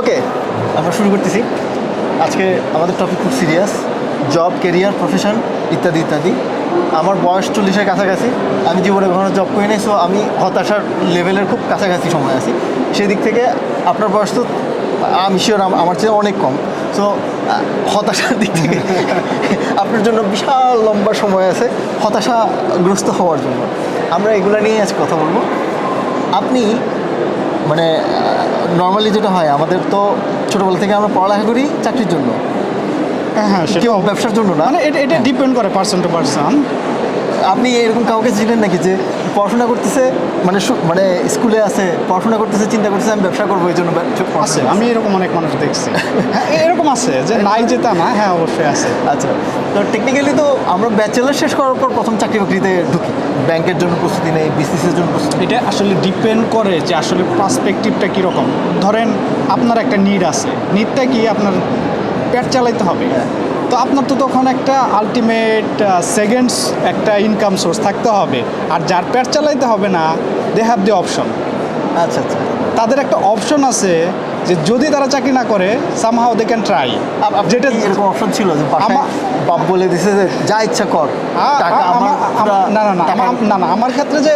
ওকে, আমরা শুরু করতেছি। আজকে আমাদের টপিক খুব সিরিয়াস, জব, কেরিয়ার, প্রফেশন ইত্যাদি ইত্যাদি। আমার বয়স 40-এর কাছাকাছি, আমি জীবনে কখনো জব করি নাই, সো আমি হতাশার লেভেলের খুব কাছাকাছি সময় আছি। সেদিক থেকে আপনার বয়স তো আমি শিওর আমার চেয়ে অনেক কম, সো হতাশার দিক থেকে আপনার জন্য বিশাল লম্বা সময় আছে হতাশাগ্রস্ত হওয়ার জন্য। আমরা এগুলো নিয়ে আজ কথা বলবো। আপনি মানে নর্মালি যেটা হয়, আমাদের তো ছোটোবেলা থেকে আমরা পড়ালেখা করি চাকরির জন্য, হ্যাঁ সেটা কেউ ব্যবসার জন্য না। মানে এটা ডিপেন্ড করে পার্সন টু পার্সন। আপনি এরকম কাউকে ছিলেন নাকি যে পড়াশোনা করতেছে, মানে মানে স্কুলে আছে, পড়াশোনা করতেছে, চিন্তা করতেছে আমি ব্যবসা করবো, এই জন্য আছে, আমি এরকম অনেক মানুষ দেখছি। হ্যাঁ এরকম আছে যে নাই যে তা না, হ্যাঁ অবশ্যই আছে। আচ্ছা, তো টেকনিক্যালি তো আমরা ব্যাচেলার শেষ করার পর প্রথম চাকরি বাকরিতে ঢুকি, ব্যাংকের জন্য প্রস্তুতি নেই, বিসিসের জন্য প্রস্তুতি। এটা আসলে ডিপেন্ড করে যে আসলে পার্সপেক্টিভটা কীরকম। ধরেন আপনার একটা নিড আছে, নিডটা কি আপনার পেট চালাইতে হবে, তো আপনার তো তখন একটা আলটিমেট সেকেন্ডস একটা ইনকাম সোর্স থাকতে হবে। আর যার পেট চালাইতে হবে না, দে হ্যাভ দি অপশন। আচ্ছা আচ্ছা, তাদের একটা অপশন আছে যে যদি তারা চাকরি না করে সামহাও দে ক্যান ট্রাই। যেটা এরকম অপশন ছিল যে বাপ বলে দিছে যে যা ইচ্ছা কর, টাকা না, আমার ক্ষেত্রে যে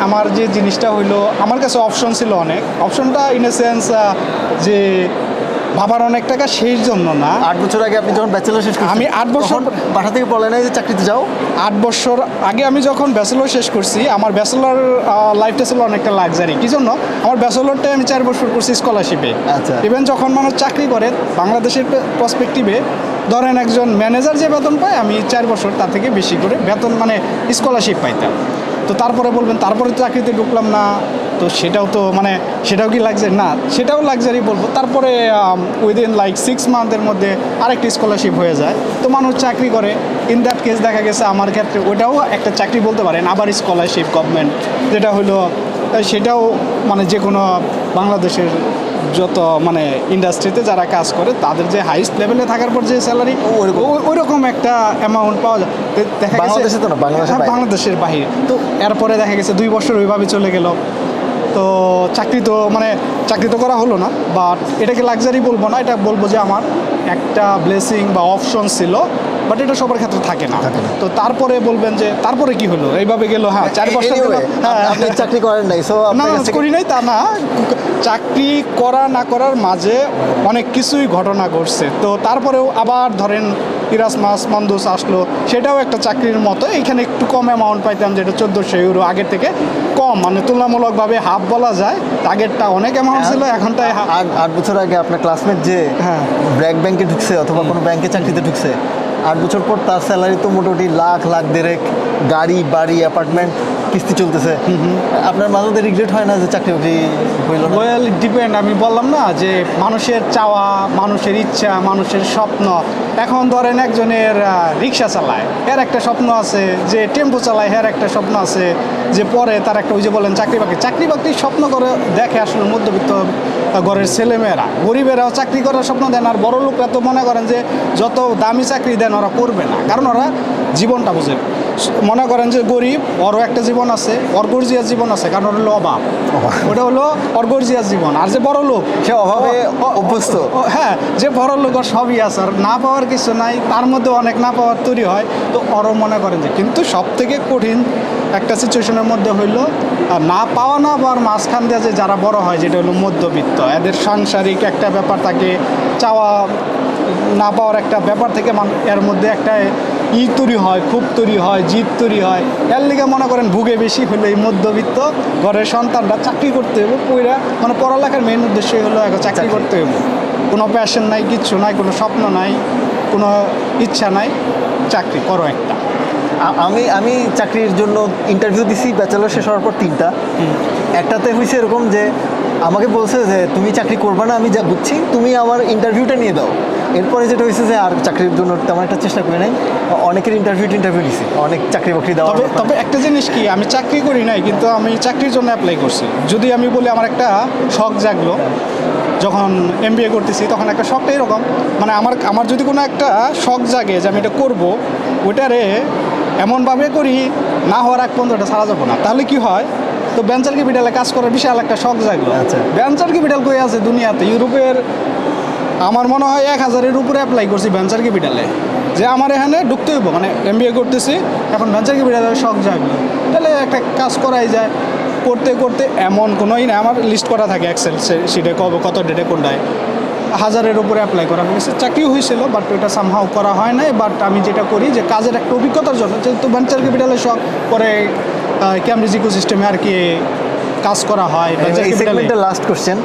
আমার যে জিনিসটা হইলো, আমার কাছে অপশন ছিল অনেক। অপশনটা ইন এ সেন্স যে বাবার অনেক টাকা সেই জন্য না। 8 বছর আগে আপনি যখন ব্যাচেলর শেষ করছেন, আমি 8 বছর বাসা থেকে বলে নাই যে চাকরিতে যাও? 8 বছর আগে আমি যখন ব্যাচেলর শেষ করছি, আমার ব্যাচেলর লাইফটা ছিল অনেকটা লাক্সারি। কি জন্য? আমার ব্যাচেলরটাই আমি 4 বছর করছি স্কলারশিপে। আচ্ছা, ইভেন যখন মানুষ চাকরি করে বাংলাদেশের পার্সপেক্টিভে, ধরেন একজন ম্যানেজার যে বেতন পায়, আমি 4 বছর তার থেকে বেশি করে বেতন মানে স্কলারশিপ পাইতাম। তো তারপরে বলবেন তারপরে চাকরিতে ঢুকলাম না, তো সেটাও তো মানে সেটাও কি লাক্সারি না? সেটাও লাক্সারি বলবো। তারপরে উইদিন লাইক 6 মান্থের মধ্যে আরেকটি স্কলারশিপ হয়ে যায়, তো মানুষ চাকরি করে। ইন দ্যাট কেস দেখা গেছে আমার ক্ষেত্রে ওটাও একটা চাকরি বলতে পারেন, আবার স্কলারশিপ গভর্নমেন্ট যেটা হলো, সেটাও মানে যে কোনো বাংলাদেশের যত মানে ইন্ডাস্ট্রিতে যারা কাজ করে তাদের যে হাইস্ট লেভেলে থাকার পর যে স্যালারি, ওই রকম একটা অ্যামাউন্ট পাওয়া যায়। দেখা গেছে বাংলাদেশে তো না, বাংলাদেশের বাইরে। তো এরপরে দেখা গেছে 2 বছর ওইভাবে চলে গেল, তো চাকরি তো করা হলো না। বাট এটাকে লাক্সারি বলবো না, এটা বলবো যে আমার একটা ব্লেসিং বা অপশন ছিল, বাট এটা সবার ক্ষেত্রে থাকে না। তো তারপরে বলবেন যে তারপরে কি হলো, এইভাবে গেল। হ্যাঁ 4 বছর আপনি চাকরি করেন নাই, সো না করি নাই তা না, চাকরি করা না করার মাঝে অনেক কিছুই ঘটনা ঘটছে। তো তারপরেও আবার ধরেন ইরাসমাস মন্দোস আসলো, সেটাও একটা চাকরির মতো। এখানে একটু কম অ্যামাউন্ট পাইতাম, যেটা 1400 ইউরো, আগের থেকে কম, মানে তুলনামূলকভাবে হাফ বলা যায়। আগেরটা অনেক অ্যামাউন্ট ছিল, এখনটাই 8 বছর আগে আপনার ক্লাসমেট যে ব্র্যাক ব্যাংকে ঢুকছে অথবা কোনো ব্যাংকে চাকরিতে ঢুকছে, 8 বছর পর তার স্যালারি তো মোটামুটি লাখ দেড়েক, গাড়ি বাড়ি অ্যাপার্টমেন্ট কিস্তি চলতেছে। আপনার মাঝে মধ্যে রিগ্রেট হয় না যে চাকরি বাকরি হইল না? Well depend. আমি বললাম না যে মানুষের চাওয়া, মানুষের ইচ্ছা, মানুষের স্বপ্ন। এখন ধরেন একজনের রিক্সা চালায়, এর একটা স্বপ্ন আছে, যে টেম্পো চালায়, এর একটা স্বপ্ন আছে, যে পরে তার একটা ওই যে বলেন চাকরি বাকরি স্বপ্ন করে দেখে। আসলে মধ্যবিত্ত ঘরের ছেলেমেয়েরা, গরিবেরাও চাকরি করার স্বপ্ন দেন। আর বড় লোকরা তো মনে করেন যে যত দামি চাকরি দেন ওরা করবে না, কারণ ওরা জীবনটা বুঝে। মনে করেন যে গরিব, ওরও একটা জীবন আছে, অর্গর্জিয়াস জীবন আছে, কারণ ওর হলো অভাব, ওটা হলো অর্গর্জিয়াস জীবন। আর যে বড় লোক, সে অভাবে অভ্যস্ত। হ্যাঁ, যে বড় লোক ওর সবই আছে, আর না পাওয়ার কিছু নাই, তার মধ্যে অনেক না পাওয়ার তৈরি হয়। তো ওরও মনে করেন যে, কিন্তু সব থেকে কঠিন একটা সিচুয়েশনের মধ্যে হইলো না পাওয়া না পাওয়ার মাঝখান দিয়ে যে যারা বড় হয়, যেটা হলো মধ্যবিত্ত, এদের সাংসারিক একটা ব্যাপার থাকে, চাওয়া না পাওয়ার একটা ব্যাপার থেকে এর মধ্যে একটা তৈরি হয়, খুব তৈরি হয়, জিদ তৈরি হয়। এর লিগে মনে করেন ভুগে বেশি হলে এই মধ্যবিত্ত ঘরের সন্তানরা চাকরি করতে হবে পুরা, মানে পড়ালেখার মেইন উদ্দেশ্যই হলো এখন চাকরি করতে হবে। কোনো প্যাশন নাই, কিচ্ছু নাই, কোনো স্বপ্ন নাই, কোনো ইচ্ছা নাই, চাকরি করো একটা। আমি চাকরির জন্য ইন্টারভিউ দিছি ব্যাচেলর শেষ হওয়ার পর 3টা। একটাতে হয়েছে এরকম যে আমাকে বলছে যে তুমি চাকরি করবে না, আমি যা বুঝছি, তুমি আমার ইন্টারভিউটা নিয়ে দাও। এরপরে যেটা হয়েছে যে আর চাকরির জন্য তেমন একটা চেষ্টা করে নাই। অনেকের ইন্টারভিউ দিছি, অনেক চাকরি বাকরি দেওয়া। তবে একটা জিনিস কি, আমি চাকরি করি নাই, কিন্তু আমি চাকরির জন্য অ্যাপ্লাই করছি। যদি আমি বলি আমার একটা শখ জাগলো যখন MBA করতেছি, তখন একটা শখটা এরকম, মানে আমার যদি কোনো একটা শখ জাগে যে আমি এটা করবো, ওটারে এমনভাবে করি না হওয়ার আগ পর্যন্ত ওটা ছাড়া যাবো না। তাহলে কি হয়, তো ভেঞ্চার ক্যাপিটালে কাজ করার বিশাল একটা শখ জাগলো। আচ্ছা। ভেঞ্চার ক্যাপিটাল কই আছে দুনিয়াতে? ইউরোপের আমার মনে হয় 1000-এর উপরে অ্যাপ্লাই করছি ভেঞ্চার ক্যাপিটালে, যে আমার এখানে ঢুকতে হইব, মানে MBA করতেছি, এখন ভেঞ্চার ক্যাপিটালের শখ জাগলো, তাহলে একটা কাজ করাই যায়। করতে করতে এমন কোনোই না, আমার লিস্ট করা থাকে এক্সেল শিটে, কবে কত ডেটে কোনটায় 1000-এর উপরে অ্যাপ্লাই করা হয়েছে। চাকরিও হয়েছিল, বাট ওইটা সামহাও করা হয় নাই। বাট আমি যেটা করি যে কাজের একটা অভিজ্ঞতার জন্য, যেহেতু ভেঞ্চার ক্যাপিটালের শখ করে ক্যামব্রিজ ইকোসিস্টেমে আর কি কাজ করা হয় ভেঞ্চার এই ক্যাপিটালে। সেগমেন্টের লাস্ট কোশ্চেন,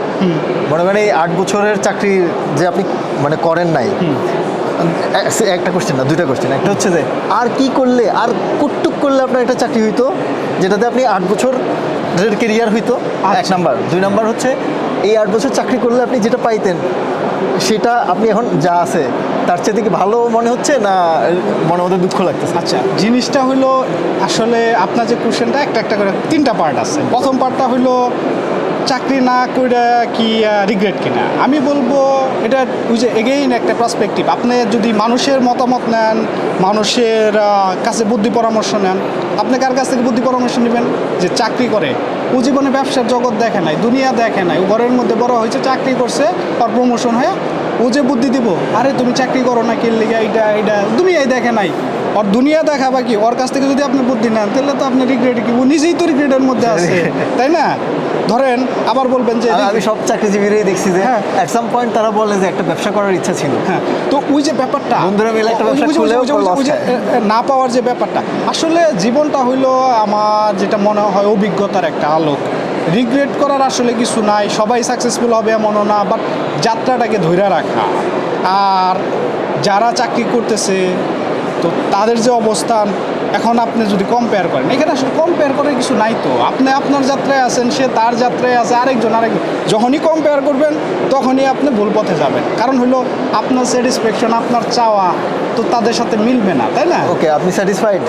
মনে করেন এই 8 বছরের চাকরি যে আপনি মানে করেন নাই, একটা কোশ্চেন না, দুইটা কোশ্চেন। একটা হচ্ছে যে আর কি করলে, আর কুটটুক করলে আপনার একটা চাকরি হইতো যেটাতে আপনি 8 বছরের কেরিয়ার হইতো, এক নাম্বার। 2 নাম্বার হচ্ছে এই 8 বছর চাকরি করলে আপনি যেটা পাইতেন সেটা আপনি এখন যা আছে তার চেয়ে কি ভালো মনে হচ্ছে, না মনের মধ্যে দুঃখ লাগতেছে? আচ্ছা, জিনিসটা হইলো আসলে আপনার যে কোশ্চেনটা একটা একটা করে 3টা পার্ট আছে। প্রথম পার্টটা হইলো চাকরি না করে কি রিগ্রেট কিনা। আমি বলবো এটা ওই যে এগেইন একটা পার্সপেক্টিভ। আপনি যদি মানুষের মতামত নেন, মানুষের কাছে বুদ্ধি পরামর্শ নেন, আপনি কার কাছ থেকে বুদ্ধি পরামর্শ নেবেন? যে চাকরি করে, ও জীবনে ব্যবসার জগৎ দেখে নাই, দুনিয়া দেখে নাই, ও ঘরের মধ্যে বড় হয়েছে, চাকরি করছে, আর প্রমোশন হয়ে ও যে বুদ্ধি দিব, আরে তুমি চাকরি করো না কি লিগা, এইটা দুনিয়ায় দেখে নাই। ওর দুনিয়া দেখাবা কি, ওর কাছ থেকে যদি আপনি বুদ্ধি নেন তাহলে তো আপনি রিগ্রেট কি, ও নিজেই তো রিগ্রেটের মধ্যে আছে, তাই না? ধরেন আবার বলবেন যে আমি সব চাকরিজীবীরাই দেখছি যে হ্যাঁ। এট সাম পয়েন্ট তারা বলে যে একটা ব্যবসা করার ইচ্ছা ছিল, হ্যাঁ, তো ওই যে ব্যাপারটা বন্ধুরা মিলে একটা ব্যবসা ওই যে- খুলেও ওই যে- ওই যে- loss ওই যে, খায়। না পাওয়ার যে ব্যাপারটা, আসলে জীবনটা হইলো আমার যেটা মনে হয় অভিজ্ঞতার একটা আলোক। রিগ্রেট করার আসলে কিছু নাই, সবাই সাকসেসফুল হবে এমনও না, বাট যাত্রাটাকে ধরে রাখা। আর যারা চাকরি করতেছে তো তাদের যে অবস্থান, এখন আপনি যদি কম্পেয়ার করেন, এখানে আসলে কম্পেয়ার করার কিছু নাই। তো আপনি আপনার যাত্রায় আছেন, সে তার যাত্রায় আছে, আরেকজন। যখনই কম্পেয়ার করবেন তখনই আপনি ভুল পথে যাবেন, কারণ হলো আপনার স্যাটিসফ্যাকশন, আপনার চাওয়া তো তাদের সাথে মিলবে না, তাই না? ওকে, আপনি স্যাটিসফাইড?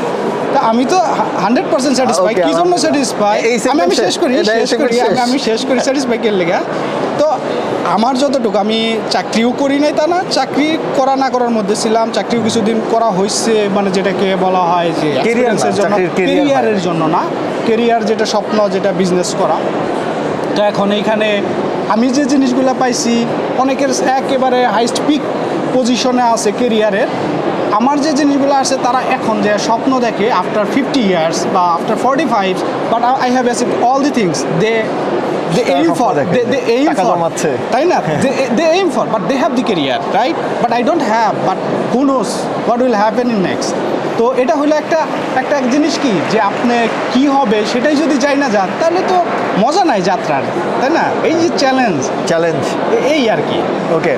তা আমি তো 100% স্যাটিসফাই। Okay, কি জন্য আমার- স্যাটিসফাই? এই segment আমি শেষ। শেষ করি এটা এই segment শেষ। আমি শেষ করি স্যাটিসফাই এর লেগা। তো আমার যতটুকু, আমি চাকরিও করি নাই তা না, চাকরি করা না করার মধ্যে ছিলাম, চাকরিও কিছুদিন করা হয়েছে, মানে যেটাকে বলা হয় যে এক্সপিরিয়েন্সের জন্য, চাকরির career কেরিয়ারের জন্য না, কেরিয়ার যেটা স্বপ্ন, যেটা বিজনেস করা। তো এখন এইখানে আমি যে জিনিসগুলো পাইছি, অনেকের একেবারে হাইস্ট পিক পজিশনে আছে কেরিয়ারের। আমার যে জিনিসগুলো আছে, তারা এখন যে স্বপ্ন দেখে আফটার 50 ইয়ার্স বা after 45, but I have achieved all the things they aim স্বপ্ন for, দেখে, they aim টাকা for, জমাচ্ছে। তাই না? they aim for, but they have the career, right? But I don't have, but who knows what will happen in next. তো এটা হলো একটা জিনিস কি, যে আপনি কি হবে সেটাই যদি যাই না যান, তাহলে তো মজা নাই যাত্রার, তাই না? এই যে চ্যালেঞ্জ, চ্যালেঞ্জ। এই আর কি। ওকে,